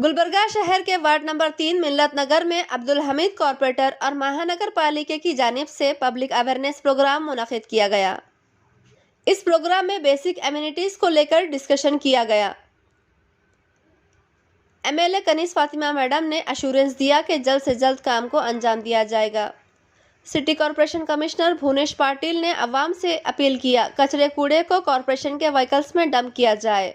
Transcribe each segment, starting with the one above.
गुलबर्गा शहर के ward number 3 मिल्लत नगर में अब्दुल हमीद कॉर्पोरेटर और महानगर पालिका की जानिब से पब्लिक अवेयरनेस प्रोग्राम मुनक़िद किया गया। इस प्रोग्राम में बेसिक एमिनिटीज को लेकर डिस्कशन किया गया। एमएलए कनीस फातिमा मैडम ने अश्योरेंस दिया कि जल्द से जल्द काम को अंजाम दिया जाएगा। City corporation commissioner Bhuvnesh Patil ने अवाम से अपील किया कचरे कूड़े को कॉरपोरेशन के व्हीकल्स में डंप किया जाए।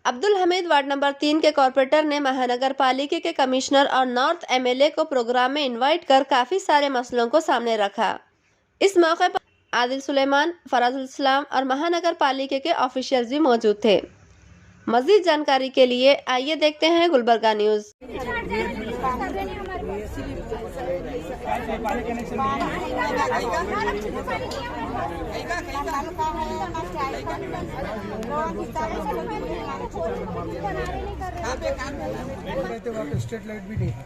अब्दुल हमीद वार्ड नंबर 3 के कॉरपोरेटर ने महानगर पालिका के कमिश्नर और नॉर्थ एमएलए को प्रोग्राम में इनवाइट कर काफ़ी सारे मसलों को सामने रखा। इस मौके पर आदिल सुलेमान, फराजुल इस्लाम और महानगर पालिका के ऑफिशियल्स भी मौजूद थे। मज़ीद जानकारी के लिए आइए देखते हैं गुलबर्गा न्यूज़। स्ट्रीट लाइट भी नहीं है,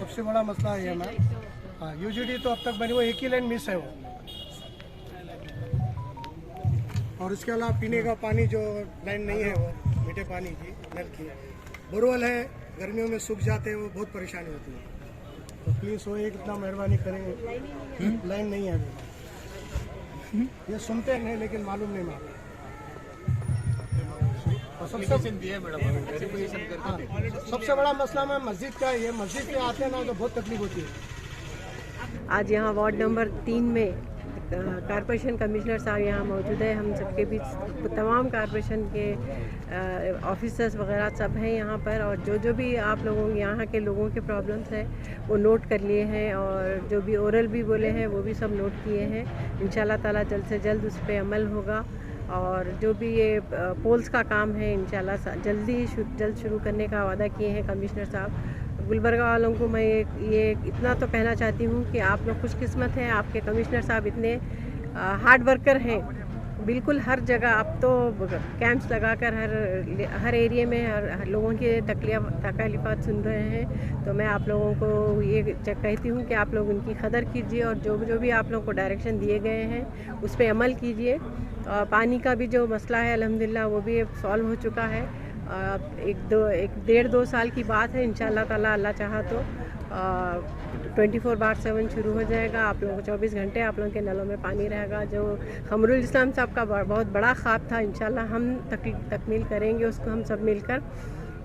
सबसे बड़ा मसला है हमारा। हाँ, यूजीडी तो अब तक बनी, वो एक ही लाइन मिस है वो। और उसके अलावा पीने का पानी जो लाइन नहीं है, वो मीठे पानी की नल की बोरवेल है, गर्मियों में सूख जाते हैं, वो बहुत परेशानी होती है। तो प्लीज़ वो एक इतना मेहरबानी करें, लाइन नहीं है अभी। ये सुनते नहीं लेकिन मालूम नहीं मालूम। सबसे बड़ा मसला मैं मस्जिद का, ये मस्जिद में आते हैं ना तो बहुत तकलीफ होती है। आज यहाँ वार्ड नंबर 3 में कॉरपोरेशन कमिश्नर साहब यहाँ मौजूद है। हम सबके बीच तमाम कॉरपोरेशन के ऑफिसर्स वगैरह सब हैं यहाँ पर, और जो भी आप लोगों यहाँ के लोगों के प्रॉब्लम्स हैं वो नोट कर लिए हैं, और जो भी ओरल भी बोले हैं वो भी सब नोट किए हैं। इंशाल्लाह ताला जल्द से जल्द उस पर अमल होगा, और जो भी ये पोल्स का काम है इंशाल्लाह जल्द शुरू करने का वादा किए हैं कमिश्नर साहब। गुलबर्गा वालों को मैं ये इतना तो कहना चाहती हूँ कि आप लोग खुशकिस्मत हैं, आपके कमिश्नर साहब इतने हार्ड वर्कर हैं। बिल्कुल हर जगह आप तो कैंप्स लगाकर हर एरिया में हर लोगों की तकलीफ़ात सुन रहे हैं। तो मैं आप लोगों को ये कहती हूँ कि आप लोग उनकी कदर कीजिए, और जो भी आप लोगों को डायरेक्शन दिए गए हैं उस पर अमल कीजिए। पानी का भी जो मसला है अल्हम्दुलिल्लाह वो भी सॉल्व हो चुका है। एक डेढ़ दो साल की बात है, इंशाल्लाह ताला अल्लाह चाहा तो 24/7 शुरू हो जाएगा। आप लोगों को 24 घंटे आप लोगों के नलों में पानी रहेगा। जो खमरुल इस्लाम साहब का बहुत बड़ा ख्वाब था, इंशाल्लाह हम तकमील करेंगे उसको, हम सब मिलकर।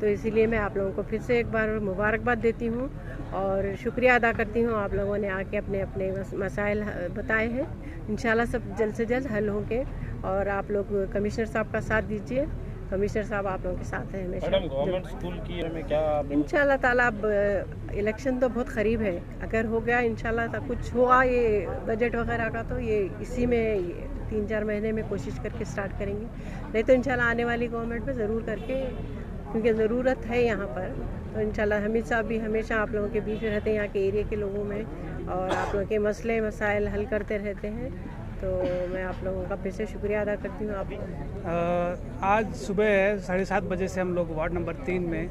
तो इसीलिए मैं आप लोगों को फिर से एक बार मुबारकबाद देती हूँ और शुक्रिया अदा करती हूँ। आप लोगों ने आके अपने अपने मसाइल बताए हैं, इंशाल्लाह सब जल्द से जल्द हल होंगे। और आप लोग कमिश्नर साहब का साथ दीजिए, कमिश्नर साहब आप लोगों के साथ हैं हमेशा। मैडम गवर्नमेंट स्कूल की में क्या इंशाल्लाह ताला अब इलेक्शन तो बहुत करीब है, अगर हो गया इंशाल्लाह तो कुछ हुआ ये बजट वगैरह का, तो ये इसी में 3-4 महीने में कोशिश करके स्टार्ट करेंगे। नहीं तो इंशाल्लाह आने वाली गवर्नमेंट में ज़रूर करके, क्योंकि ज़रूरत है यहाँ पर। तो इंशाल्लाह हमीद साहब भी हमेशा आप लोगों के बीच में रहते हैं, यहाँ के एरिया के लोगों में, और आप लोगों के मसले मसाइल हल करते रहते हैं। तो मैं आप लोगों का फिर से शुक्रिया अदा करती हूँ। आप आज सुबह 7:30 बजे से हम लोग वार्ड नंबर 3 में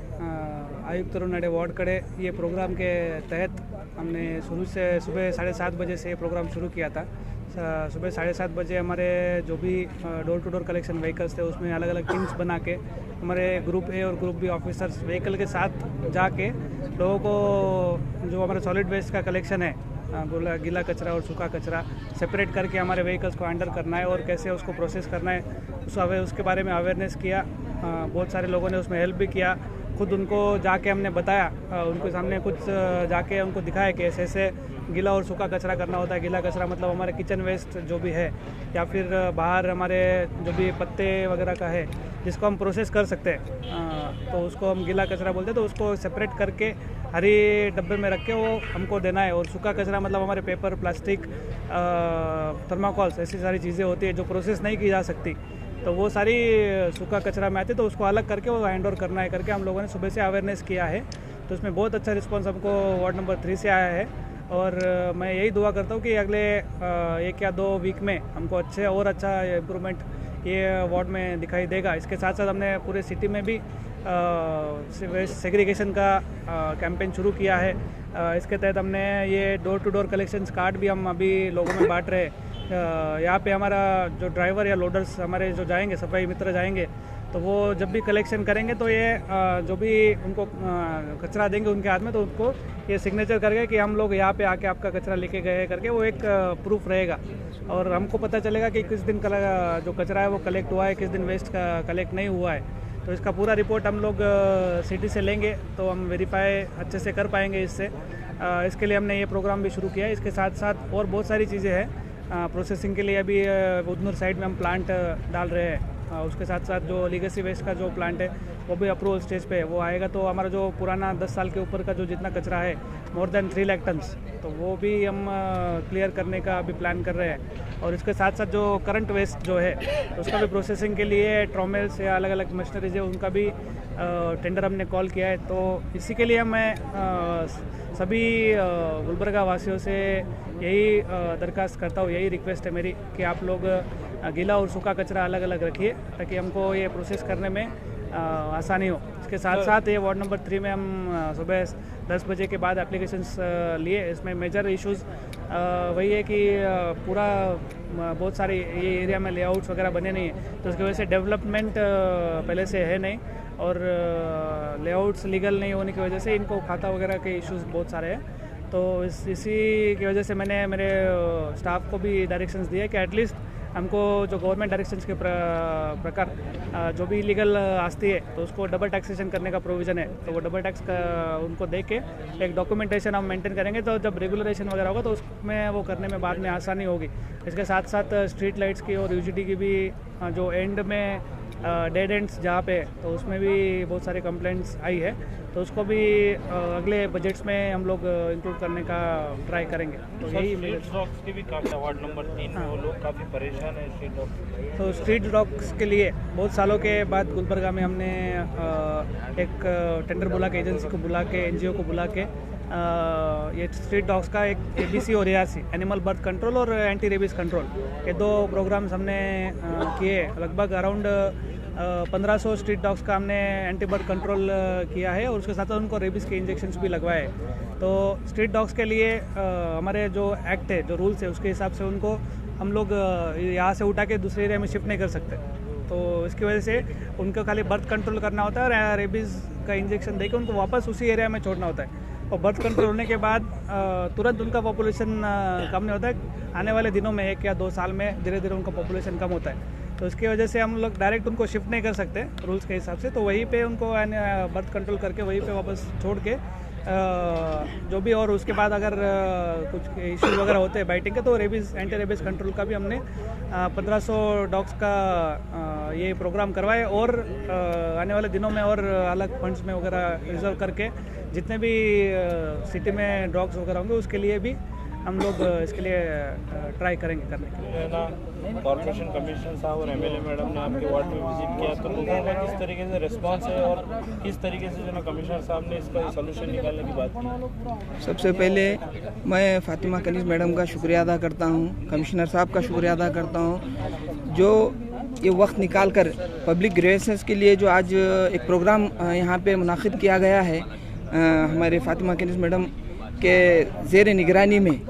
आयुक्त नडे वार्ड कड़े ये प्रोग्राम के तहत हमने शुरू से सुबह 7:30 बजे से ये प्रोग्राम शुरू किया था। सुबह 7:30 बजे हमारे जो भी door to door collection vehicles थे उसमें अलग अलग टीम्स बना के हमारे ग्रुप ए और ग्रुप बी ऑफिसर्स व्हीकल के साथ जाके लोगों को जो हमारा सॉलिड वेस्ट का कलेक्शन है, गीला कचरा और सूखा कचरा सेपरेट करके हमारे व्हीकल्स को हैंडल करना है और कैसे उसको प्रोसेस करना है उसके बारे में अवेयरनेस किया। बहुत सारे लोगों ने उसमें हेल्प भी किया। खुद उनको जाके हमने बताया, उनके सामने कुछ जाके उनको दिखाया कि ऐसे ऐसे गीला और सूखा कचरा करना होता है। गीला कचरा मतलब हमारे किचन वेस्ट जो भी है, या फिर बाहर हमारे जो भी पत्ते वगैरह का है जिसको हम प्रोसेस कर सकते हैं, तो उसको हम गीला कचरा बोलते हैं। तो उसको सेपरेट करके हरी डब्बे में रख के वो हमको देना है। और सूखा कचरा मतलब हमारे पेपर, प्लास्टिक, थर्माकोल्स, ऐसी सारी चीज़ें होती है जो प्रोसेस नहीं की जा सकती, तो वो सारी सूखा कचरा में आती है। तो उसको अलग करके वो हैंड ओवर करना है करके हम लोगों ने सुबह से अवेयरनेस किया है। तो उसमें बहुत अच्छा रिस्पांस हमको वार्ड नंबर 3 से आया है, और मैं यही दुआ करता हूँ कि अगले 1 या 2 वीक में हमको अच्छा इम्प्रूवमेंट ये वार्ड में दिखाई देगा। इसके साथ साथ हमने पूरे सिटी में भी सेग्रीगेशन का कैंपेन शुरू किया है। इसके तहत हमने ये door to door collections card भी हम अभी लोगों में बांट रहे हैं। यहाँ पे हमारा जो ड्राइवर या लोडर्स हमारे जो जाएंगे, सफाई मित्र जाएंगे, तो तो वो जब भी कलेक्शन करेंगे तो ये जो भी उनको कचरा देंगे उनके हाथ में, तो उनको ये सिग्नेचर करके कि हम लोग यहाँ पे आके आपका कचरा लेके गए करके वो एक प्रूफ रहेगा, और हमको पता चलेगा कि किस दिन जो कचरा है वो कलेक्ट हुआ है, किस दिन वेस्ट का कलेक्ट नहीं हुआ है। तो इसका पूरा रिपोर्ट हम लोग सिटी से लेंगे तो हम वेरीफाई अच्छे से कर पाएंगे इससे। इसके लिए हमने ये प्रोग्राम भी शुरू किया है। इसके साथ साथ और बहुत सारी चीज़ें हैं प्रोसेसिंग के लिए। अभी उधनूर साइड में हम प्लांट डाल रहे हैं। उसके साथ साथ जो लीगेसी वेस्ट का जो प्लांट है वो भी अप्रूवल स्टेज पे है, वो आएगा तो हमारा जो पुराना 10 साल के ऊपर का जो जितना कचरा है मोर देन 3 लाख टन्स, तो वो भी हम क्लियर करने का अभी प्लान कर रहे हैं। और इसके साथ साथ जो करंट वेस्ट जो है तो उसका भी प्रोसेसिंग के लिए ट्रॉमेल्स या अलग अलग मशीनरीज है उनका भी टेंडर हमने कॉल किया है। तो इसी के लिए मैं सभी गुलबर्गा वासियों से यही दरख्वास्त करता हूँ, यही रिक्वेस्ट है मेरी कि आप लोग गीला और सूखा कचरा अलग अलग रखिए ताकि हमको ये प्रोसेस करने में आसानी हो। इसके साथ साथ ये वार्ड नंबर 3 में हम सुबह 10 बजे के बाद एप्लीकेशंस लिए। इसमें मेजर इश्यूज़ वही है कि पूरा बहुत सारे ये एरिया में लेआउट्स वगैरह बने नहीं हैं, तो उसकी वजह से डेवलपमेंट पहले से है नहीं, और लेआउट्स लीगल नहीं होने की वजह से इनको खाता वगैरह के इश्यूज़ बहुत सारे हैं। तो इसी की वजह से मैंने मेरे स्टाफ को भी डायरेक्शंस दिए कि एटलीस्ट हमको जो गवर्नमेंट डायरेक्शंस के प्रकार जो भी इलीगल आस्ती है तो उसको डबल टैक्सेशन करने का प्रोविज़न है, तो वो डबल टैक्स का उनको दे के एक डॉक्यूमेंटेशन हम मेंटेन करेंगे, तो जब रेगुलरेशन वगैरह होगा तो उसमें वो करने में बाद में आसानी होगी। इसके साथ साथ स्ट्रीट लाइट्स की और यूजीडी की भी जो एंड में डेड एंड्स जहाँ पे तो उसमें भी बहुत सारे कंप्लेंट्स आई है, तो उसको भी अगले बजट्स में हम लोग इंक्लूड करने का ट्राई करेंगे। तो यही स्ट्रीट डॉग्स की भी काफ़ी वार्ड नंबर 3 में वो लोग काफ़ी परेशान है स्ट्रीट डॉग्स। तो स्ट्रीट डॉग्स के लिए बहुत सालों के बाद गुलबर्गा में हमने एक टेंडर बुला के, एजेंसी को बुला के, एनजीओ को बुला के ये स्ट्रीट डॉग्स का एक ABC और ARC एनिमल बर्थ कंट्रोल और एंटी रेबीज कंट्रोल, ये 2 प्रोग्राम्स हमने किए। लगभग अराउंड 1500 स्ट्रीट डॉग्स का हमने एंटी बर्थ कंट्रोल किया है, और उसके साथ साथ उनको रेबीज़ के इंजेक्शंस भी लगवाए। तो स्ट्रीट डॉग्स के लिए हमारे जो एक्ट है, जो रूल्स है, उसके हिसाब से उनको हम लोग यहाँ से उठा के दूसरे एरिया में शिफ्ट नहीं कर सकते। तो इसकी वजह से उनको खाली बर्थ कंट्रोल करना होता है और रेबीज़ का इंजेक्शन देकर उनको वापस उसी एरिया में छोड़ना होता है। और बर्थ कंट्रोल होने के बाद तुरंत उनका पॉपुलेशन कम नहीं होता है। आने वाले दिनों में 1 या 2 साल में धीरे धीरे उनका पॉपुलेशन कम होता है, तो इसकी वजह से हम लोग डायरेक्ट उनको शिफ्ट नहीं कर सकते रूल्स के हिसाब से। तो वहीं पे उनको बर्थ कंट्रोल करके वहीं पे वापस छोड़ के जो भी, और उसके बाद अगर कुछ इश्यूज वगैरह होते हैं बाइटिंग के, तो रेबीज़ एंटी रेबीज़ कंट्रोल का भी हमने 1500 डॉग्स का ये प्रोग्राम करवाए, और आने वाले दिनों में और अलग फंड्स में वगैरह रिजर्व करके जितने भी सिटी में डॉग्स वगैरह होंगे उसके लिए भी हम लोग इसके लिए ट्राई करेंगे करने के लिए। ना कॉर्पोरेशन कमिश्नर साहब और MLA मैडम ने आपके वार्ड में विजिट किया, तो लोगों का किस तरीके से रिस्पांस है और किस तरीके से जो ना कमिश्नर साहब ने इसका सलूशन निकालने की बात की? सबसे पहले मैं फातिमा कनीज़ मैडम का शुक्रिया अदा करता हूँ, कमिश्नर साहब का शुक्रिया अदा करता हूँ जो ये वक्त निकाल कर पब्लिक ग्रेसेस के लिए जो आज एक प्रोग्राम यहाँ पे मुनाकिद किया गया है हमारे फातिमा कनीज़ मैडम के ज़ेर निगरानी में,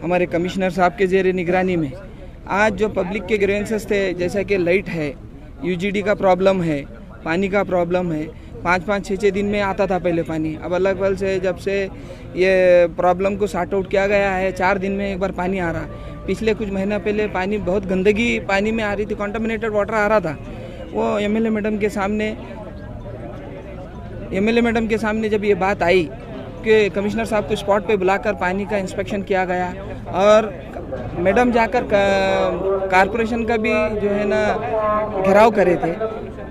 हमारे कमिश्नर साहब के ज़ेर निगरानी में आज जो पब्लिक के ग्रेसेस थे, जैसा कि लाइट है, UGD का प्रॉब्लम है, पानी का प्रॉब्लम है। 5-5, 6-6 दिन में आता था पहले पानी, अब अलग अलग से जब से ये प्रॉब्लम को सॉर्ट आउट किया गया है 4 दिन में एक बार पानी आ रहा है। पिछले कुछ महीना पहले पानी बहुत गंदगी पानी में आ रही थी, कॉन्टामिनेटेड वाटर आ रहा था। वो MLA मैडम के सामने जब ये बात आई कि कमिश्नर साहब को स्पॉट पे बुलाकर पानी का इंस्पेक्शन किया गया, और मैडम जाकर कारपोरेशन का भी जो है ना घेराव करे थे,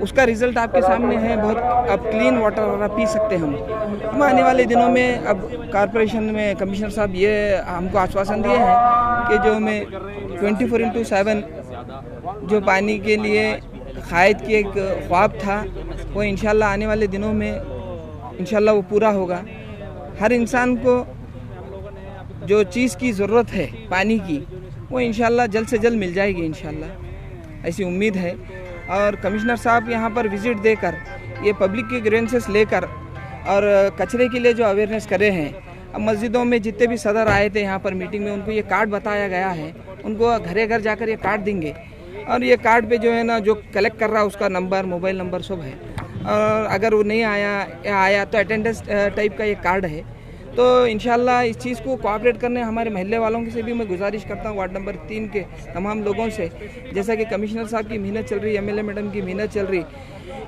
उसका रिजल्ट आपके सामने है। बहुत अब क्लीन वाटर पी सकते हम आने वाले दिनों में। अब ख्वारपोरेशन में कमिश्नर साहब ये हमको आश्वासन दिए हैं कि जो हमें 24/7 जो पानी के लिए कायद की एक ख्वाब था वो इंशाल्लाह आने वाले दिनों में इंशाल्लाह वो पूरा होगा। हर इंसान को जो चीज़ की ज़रूरत है पानी की वो इंशाल्लाह जल्द से जल्द मिल जाएगी इंशाल्लाह, ऐसी उम्मीद है। और कमिश्नर साहब यहाँ पर विज़िट देकर ये पब्लिक के ग्रीवेंसेस लेकर और कचरे के लिए जो अवेयरनेस करे हैं, अब मस्जिदों में जितने भी सदर आए थे यहाँ पर मीटिंग में उनको ये कार्ड बताया गया है, उनको घरे घर जाकर ये कार्ड देंगे और ये कार्ड पे जो है ना जो कलेक्ट कर रहा है उसका नंबर, मोबाइल नंबर सब है। और अगर वो नहीं आया या आया तो अटेंडेंस टाइप का ये कार्ड है। तो इंशाल्लाह इस चीज़ को कोऑपरेट करने हमारे महल्ले वालों से भी मैं गुजारिश करता हूँ, वार्ड नंबर 3 के तमाम लोगों से, जैसा कि कमिश्नर साहब की मेहनत चल रही, एमएलए मैडम की मेहनत चल रही,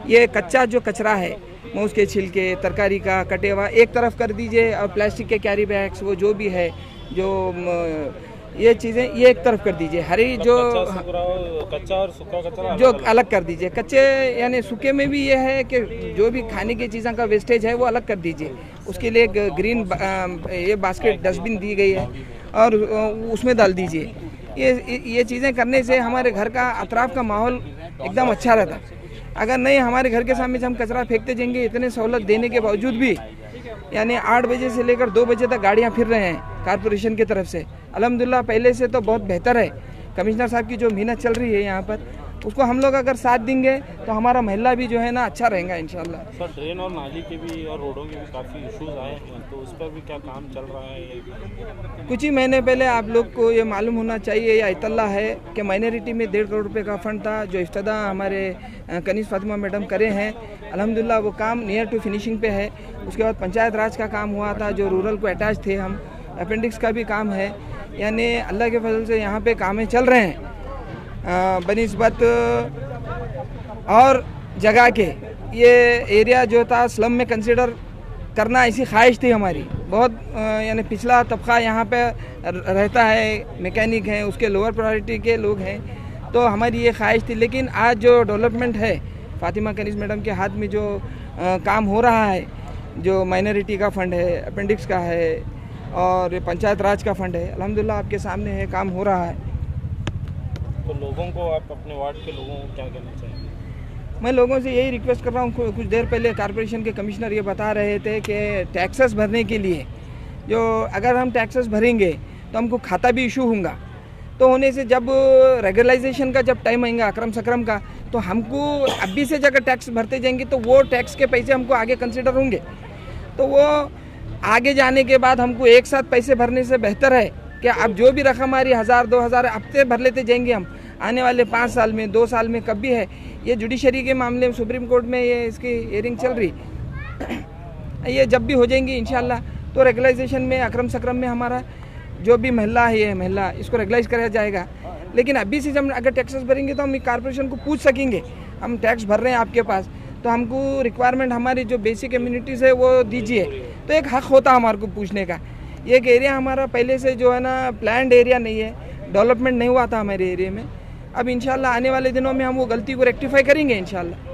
ये कच्चा जो कचरा है, मूस के छिलके, तरकारी का कटे हुआ एक तरफ कर दीजिए, और प्लास्टिक के कैरी बैग्स वो जो भी है, जो ये चीज़ें ये एक तरफ कर दीजिए। हरी जो कच्चा और सूखा कचरा जो अलग कर दीजिए। कच्चे यानी सूखे में भी ये है कि जो भी खाने की चीज़ों का वेस्टेज है वो अलग कर दीजिए। उसके लिए ग्रीन ये बास्केट डस्टबिन दी गई है और उसमें डाल दीजिए। ये चीज़ें करने से हमारे घर का अतराफ का माहौल एकदम अच्छा रहता। अगर नहीं हमारे घर के सामने से हम कचरा फेंकते जाएंगे, इतने सहूलत देने के बावजूद भी, यानी 8 बजे से लेकर 2 बजे तक गाड़ियाँ फिर रहे हैं कारपोरेशन की तरफ से। अल्हम्दुलिल्लाह पहले से तो बहुत बेहतर है। कमिश्नर साहब की जो मेहनत चल रही है यहाँ पर, उसको हम लोग अगर साथ देंगे तो हमारा महल्ला भी जो है ना अच्छा रहेगा इंशाल्लाह। सर ड्रेन और नाली के भी और रोडों के भी काफ़ी इश्यूज आए हैं, तो उस पर भी क्या काम चल रहा है? कुछ ही महीने पहले आप लोग को ये मालूम होना चाहिए या इतला है कि माइनॉरिटी में 1.5 करोड़ रुपए का फंड था जो इफ्तिदा हमारे कनीज़ फातिमा मैडम करे हैं। अल्हम्दुलिल्लाह वो काम नियर टू फिनिशिंग पे है। उसके बाद पंचायत राज का काम हुआ था जो रूरल को अटैच थे हम। अपेंडिक्स का भी काम है, यानी अल्लाह के फजल से यहाँ पे कामें चल रहे हैं बनिस्बत और जगह के। ये एरिया जो था स्लम में कंसिडर करना ऐसी ख्वाहिश थी हमारी बहुत, यानी पिछला तबका यहाँ पे रहता है, मैकेनिक हैं, उसके लोअर प्रायोरिटी के लोग हैं, तो हमारी ये ख्वाहिश थी। लेकिन आज जो डेवलपमेंट है फातिमा कनीज़ मैडम के हाथ में, जो काम हो रहा है, जो माइनॉरिटी का फंड है, अपेंडिक्स का है और पंचायत राज का फंड है, अल्हम्दुलिल्लाह आपके सामने है, काम हो रहा है। तो लोगों को, आप अपने वार्ड के लोगों को क्या कहना चाहेंगे? मैं लोगों से यही रिक्वेस्ट कर रहा हूँ, कुछ देर पहले कॉरपोरेशन के कमिश्नर ये बता रहे थे कि टैक्सेस भरने के लिए जो अगर हम टैक्सेस भरेंगे तो हमको खाता भी इशू होगा। तो होने से जब रेगुलराइजेशन का जब टाइम आएगा अकरम सकरम का, तो हमको अभी से जगह टैक्स भरते जाएंगे तो वो टैक्स के पैसे हमको आगे कंसिडर होंगे। तो वो आगे जाने के बाद हमको एक साथ पैसे भरने से बेहतर है कि अब जो भी रकम हमारी 1000-2000 हफ्ते भर लेते जाएंगे हम, आने वाले 5 साल में, 2 साल में कब भी है। ये जुडिशरी के मामले में सुप्रीम कोर्ट में ये इसकी हियरिंग चल रही, ये जब भी हो जाएंगी इंशाल्लाह तो रेगुलाइजेशन में अकरम सकरम में हमारा जो भी महल्ला है, ये महल्ला इसको रेगुलाइज कराया जाएगा। लेकिन अभी से जब अगर टैक्सेस भरेंगे तो हम कॉर्पोरेशन को पूछ सकेंगे, हम टैक्स भर रहे हैं आपके पास, तो हमको रिक्वायरमेंट हमारी जो बेसिक कम्युनिटीज़ है वो दीजिए। तो एक हक होता हमारे को पूछने का। एक एरिया हमारा पहले से जो है ना प्लान्ड एरिया नहीं है, डेवलपमेंट नहीं हुआ था हमारे एरिया में। अब इंशाल्लाह आने वाले दिनों में हम वो गलती को रेक्टिफाई करेंगे इंशाल्लाह।